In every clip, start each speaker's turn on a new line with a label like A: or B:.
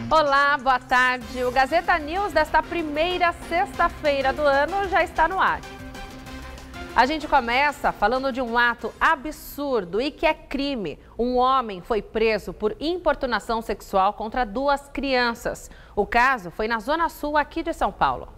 A: Olá, boa tarde. O Gazeta News desta primeira sexta-feira do ano já está no ar. A gente começa falando de um ato absurdo e que é crime. Um homem foi preso por importunação sexual contra 2 crianças. O caso foi na Zona Sul aqui de São Paulo.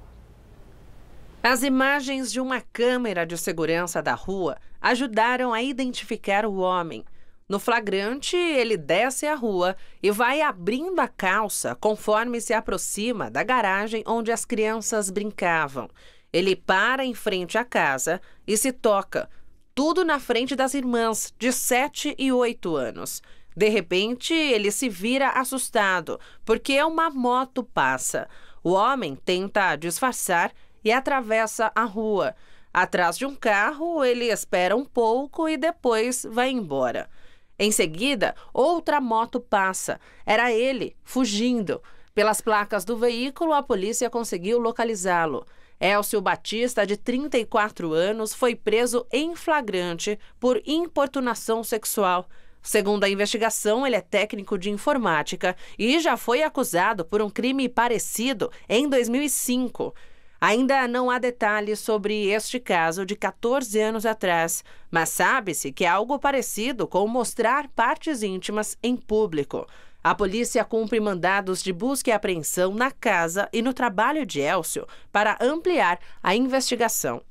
A: As imagens de uma câmera de segurança da rua ajudaram a identificar o homem. No flagrante, ele desce a rua e vai abrindo a calça conforme se aproxima da garagem onde as crianças brincavam. Ele para em frente à casa e se toca, tudo na frente das irmãs de 7 e 8 anos. De repente, ele se vira assustado, porque uma moto passa. O homem tenta disfarçar e atravessa a rua. Atrás de um carro, ele espera um pouco e depois vai embora. Em seguida, outra moto passa. Era ele, fugindo. Pelas placas do veículo, a polícia conseguiu localizá-lo. Elcio Batista, de 34 anos, foi preso em flagrante por importunação sexual. Segundo a investigação, ele é técnico de informática e já foi acusado por um crime parecido em 2005. Ainda não há detalhes sobre este caso de 14 anos atrás, mas sabe-se que é algo parecido com mostrar partes íntimas em público. A polícia cumpre mandados de busca e apreensão na casa e no trabalho de Elcio para ampliar a investigação.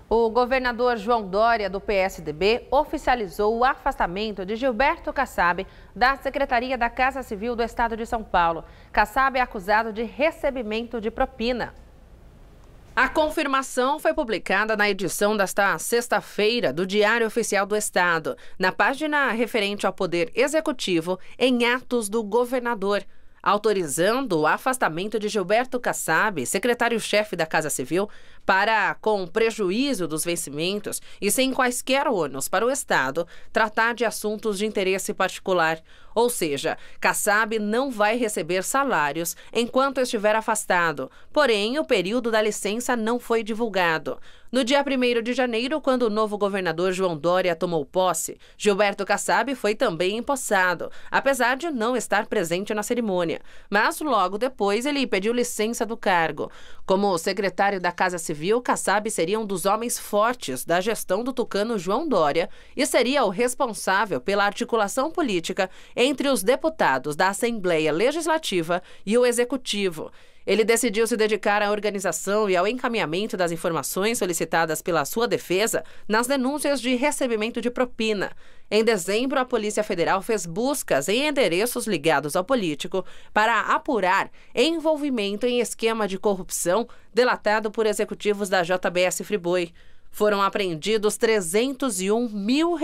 A: O governador João Dória, do PSDB, oficializou o afastamento de Gilberto Kassab da Secretaria da Casa Civil do Estado de São Paulo. Kassab é acusado de recebimento de propina. A confirmação foi publicada na edição desta sexta-feira do Diário Oficial do Estado, na página referente ao Poder Executivo em atos do governador, autorizando o afastamento de Gilberto Kassab, secretário-chefe da Casa Civil, para, com prejuízo dos vencimentos e sem quaisquer ônus para o Estado, tratar de assuntos de interesse particular. Ou seja, Kassab não vai receber salários enquanto estiver afastado, porém o período da licença não foi divulgado. No dia 1º de janeiro, quando o novo governador João Dória tomou posse, Gilberto Kassab foi também empossado, apesar de não estar presente na cerimônia. Mas logo depois ele pediu licença do cargo. Como secretário da Casa Civil, Kassab seria um dos homens fortes da gestão do tucano João Dória e seria o responsável pela articulação política entre os deputados da Assembleia Legislativa e o Executivo. Ele decidiu se dedicar à organização e ao encaminhamento das informações solicitadas pela sua defesa nas denúncias de recebimento de propina. Em dezembro, a Polícia Federal fez buscas em endereços ligados ao político para apurar envolvimento em esquema de corrupção delatado por executivos da JBS Friboi. Foram apreendidos R$301 mil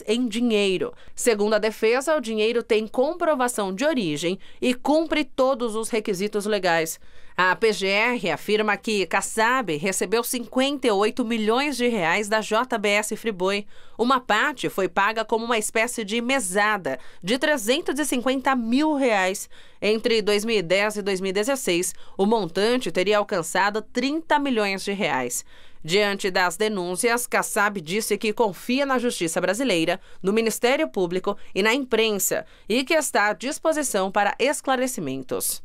A: em dinheiro. Segundo a defesa, o dinheiro tem comprovação de origem e cumpre todos os requisitos legais. A PGR afirma que Kassab recebeu R$58 milhões da JBS Friboi. Uma parte foi paga como uma espécie de mesada de R$350 mil. Entre 2010 e 2016, o montante teria alcançado R$30 milhões. Diante das denúncias, Kassab disse que confia na justiça brasileira, no Ministério Público e na imprensa e que está à disposição para esclarecimentos.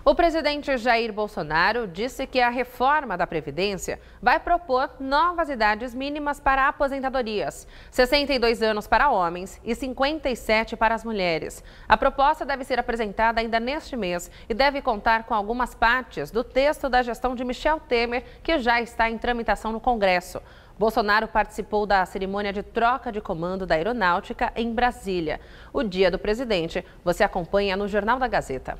A: O presidente Jair Bolsonaro disse que a reforma da Previdência vai propor novas idades mínimas para aposentadorias, 62 anos para homens e 57 para as mulheres. A proposta deve ser apresentada ainda neste mês e deve contar com algumas partes do texto da gestão de Michel Temer, que já está em tramitação no Congresso. Bolsonaro participou da cerimônia de troca de comando da Aeronáutica em Brasília. O dia do presidente você acompanha no Jornal da Gazeta.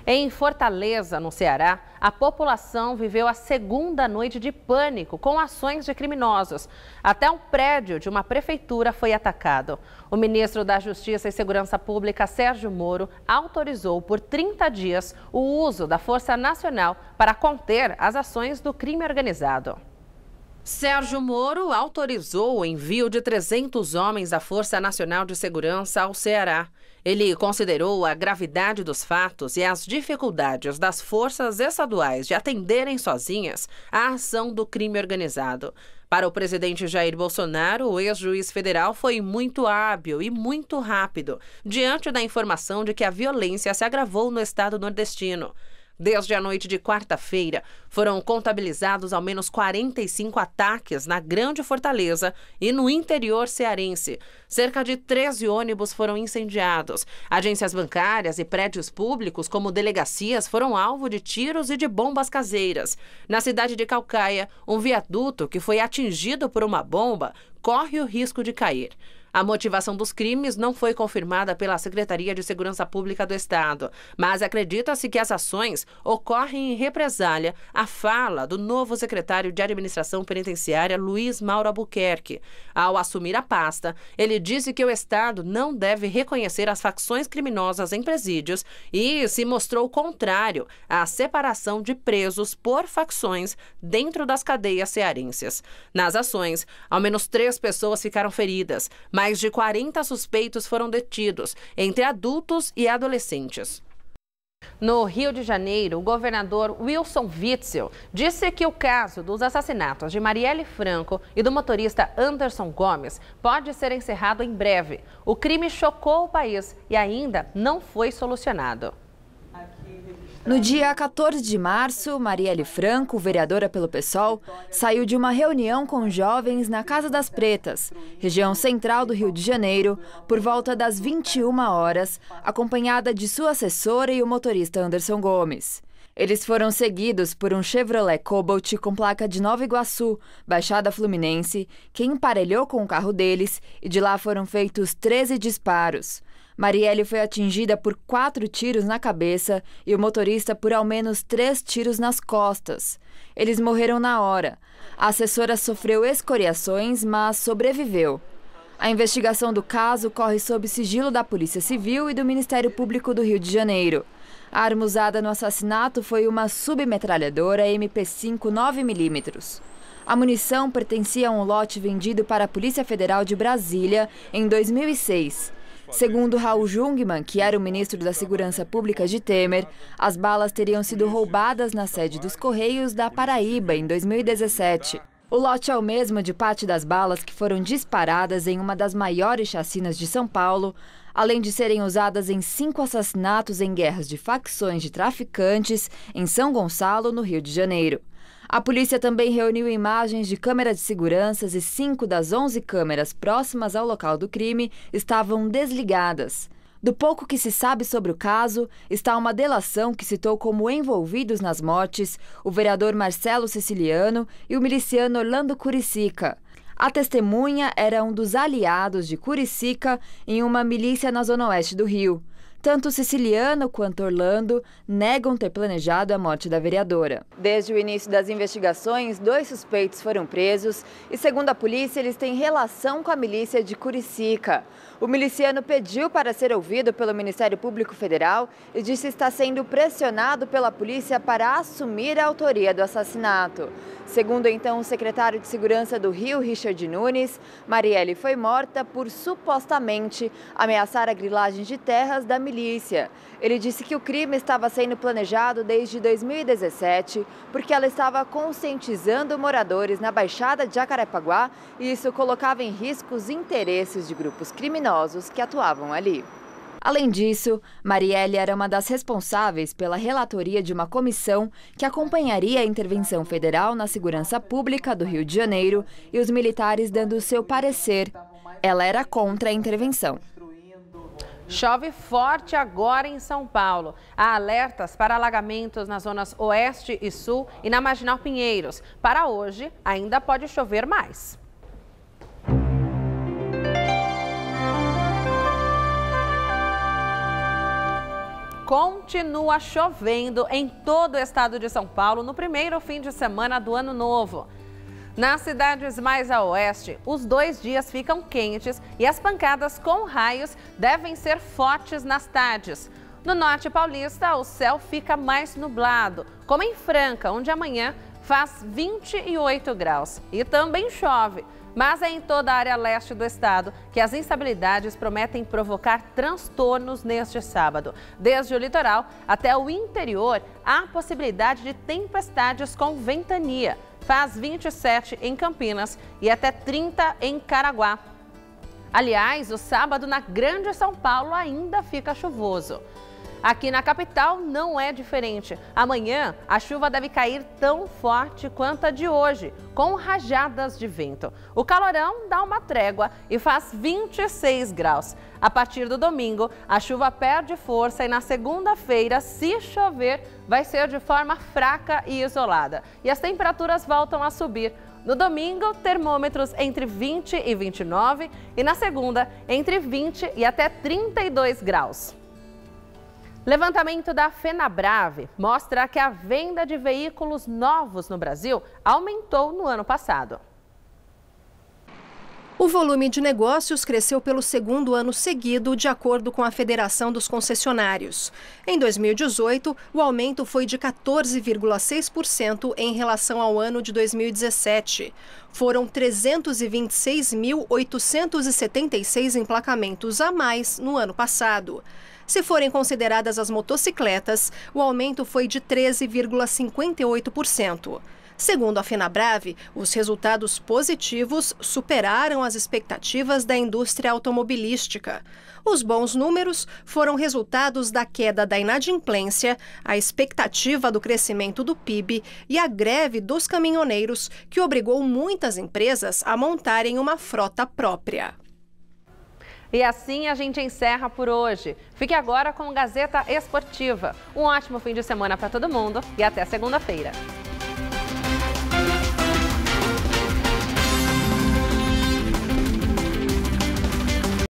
A: Em Fortaleza, no Ceará, a população viveu a segunda noite de pânico com ações de criminosos. Até um prédio de uma prefeitura foi atacado. O ministro da Justiça e Segurança Pública, Sérgio Moro, autorizou por 30 dias o uso da Força Nacional para conter as ações do crime organizado. Sérgio Moro autorizou o envio de 300 homens da Força Nacional de Segurança ao Ceará. Ele considerou a gravidade dos fatos e as dificuldades das forças estaduais de atenderem sozinhas a ação do crime organizado. Para o presidente Jair Bolsonaro, o ex-juiz federal foi muito hábil e muito rápido diante da informação de que a violência se agravou no estado nordestino. Desde a noite de quarta-feira, foram contabilizados ao menos 45 ataques na Grande Fortaleza e no interior cearense. Cerca de 13 ônibus foram incendiados. Agências bancárias e prédios públicos, como delegacias, foram alvo de tiros e de bombas caseiras. Na cidade de Caucaia, um viaduto que foi atingido por uma bomba corre o risco de cair. A motivação dos crimes não foi confirmada pela Secretaria de Segurança Pública do Estado, mas acredita-se que as ações ocorrem em represália à fala do novo secretário de Administração Penitenciária, Luiz Mauro Albuquerque. Ao assumir a pasta, ele disse que o Estado não deve reconhecer as facções criminosas em presídios e se mostrou contrário à separação de presos por facções dentro das cadeias cearenses. Nas ações, ao menos 3 pessoas ficaram feridas. Mais de 40 suspeitos foram detidos, entre adultos e adolescentes. No Rio de Janeiro, o governador Wilson Witzel disse que o caso dos assassinatos de Marielle Franco e do motorista Anderson Gomes pode ser encerrado em breve. O crime chocou o país e ainda não foi solucionado.
B: No dia 14 de março, Marielle Franco, vereadora pelo PSOL, saiu de uma reunião com jovens na Casa das Pretas, região central do Rio de Janeiro, por volta das 21 horas, acompanhada de sua assessora e o motorista Anderson Gomes. Eles foram seguidos por um Chevrolet Cobalt com placa de Nova Iguaçu, Baixada Fluminense, que emparelhou com o carro deles e de lá foram feitos 13 disparos. Marielle foi atingida por 4 tiros na cabeça e o motorista por ao menos 3 tiros nas costas. Eles morreram na hora. A assessora sofreu escoriações, mas sobreviveu. A investigação do caso corre sob sigilo da Polícia Civil e do Ministério Público do Rio de Janeiro. A arma usada no assassinato foi uma submetralhadora MP5 9mm. A munição pertencia a um lote vendido para a Polícia Federal de Brasília em 2006. Segundo Raul Jungmann, que era o ministro da Segurança Pública de Temer, as balas teriam sido roubadas na sede dos Correios da Paraíba em 2017. O lote é o mesmo de parte das balas que foram disparadas em uma das maiores chacinas de São Paulo, além de serem usadas em 5 assassinatos em guerras de facções de traficantes em São Gonçalo, no Rio de Janeiro. A polícia também reuniu imagens de câmeras de segurança e 5 das 11 câmeras próximas ao local do crime estavam desligadas. Do pouco que se sabe sobre o caso, está uma delação que citou como envolvidos nas mortes o vereador Marcelo Siciliano e o miliciano Orlando Curicica. A testemunha era um dos aliados de Curicica em uma milícia na zona oeste do Rio. Tanto Siciliano quanto Orlando negam ter planejado a morte da vereadora. Desde o início das investigações, 2 suspeitos foram presos e, segundo a polícia, eles têm relação com a milícia de Curicica. O miliciano pediu para ser ouvido pelo Ministério Público Federal e disse estar sendo pressionado pela polícia para assumir a autoria do assassinato. Segundo, então, o secretário de Segurança do Rio, Richard Nunes, Marielle foi morta por supostamente ameaçar a grilagem de terras da milícia. Ele disse que o crime estava sendo planejado desde 2017, porque ela estava conscientizando moradores na Baixada de Jacarepaguá e isso colocava em risco os interesses de grupos criminosos que atuavam ali. Além disso, Marielle era uma das responsáveis pela relatoria de uma comissão que acompanharia a intervenção federal na segurança pública do Rio de Janeiro e os militares dando seu parecer. Ela era contra a intervenção.
A: Chove forte agora em São Paulo. Há alertas para alagamentos nas zonas oeste e sul e na Marginal Pinheiros. Para hoje, ainda pode chover mais. Continua chovendo em todo o estado de São Paulo no primeiro fim de semana do Ano Novo. Nas cidades mais a oeste, os 2 dias ficam quentes e as pancadas com raios devem ser fortes nas tardes. No norte paulista, o céu fica mais nublado, como em Franca, onde amanhã faz 28 graus e também chove. Mas é em toda a área leste do estado que as instabilidades prometem provocar transtornos neste sábado. Desde o litoral até o interior, há possibilidade de tempestades com ventania. Faz 27 em Campinas e até 30 em Caraguá. Aliás, o sábado na Grande São Paulo ainda fica chuvoso. Aqui na capital não é diferente. Amanhã a chuva deve cair tão forte quanto a de hoje, com rajadas de vento. O calorão dá uma trégua e faz 26 graus. A partir do domingo, a chuva perde força e na segunda-feira, se chover, vai ser de forma fraca e isolada. E as temperaturas voltam a subir. No domingo, termômetros entre 20 e 29 e na segunda, entre 20 e até 32 graus. Levantamento da Fenabrave mostra que a venda de veículos novos no Brasil aumentou no ano passado.
C: O volume de negócios cresceu pelo segundo ano seguido, de acordo com a Federação dos Concessionários. Em 2018, o aumento foi de 14,6% em relação ao ano de 2017. Foram 326.876 emplacamentos a mais no ano passado. Se forem consideradas as motocicletas, o aumento foi de 13,58%. Segundo a Fenabrave, os resultados positivos superaram as expectativas da indústria automobilística. Os bons números foram resultados da queda da inadimplência, a expectativa do crescimento do PIB e a greve dos caminhoneiros, que obrigou muitas empresas a montarem uma frota própria.
A: E assim a gente encerra por hoje. Fique agora com o Gazeta Esportiva. Um ótimo fim de semana para todo mundo e até segunda-feira.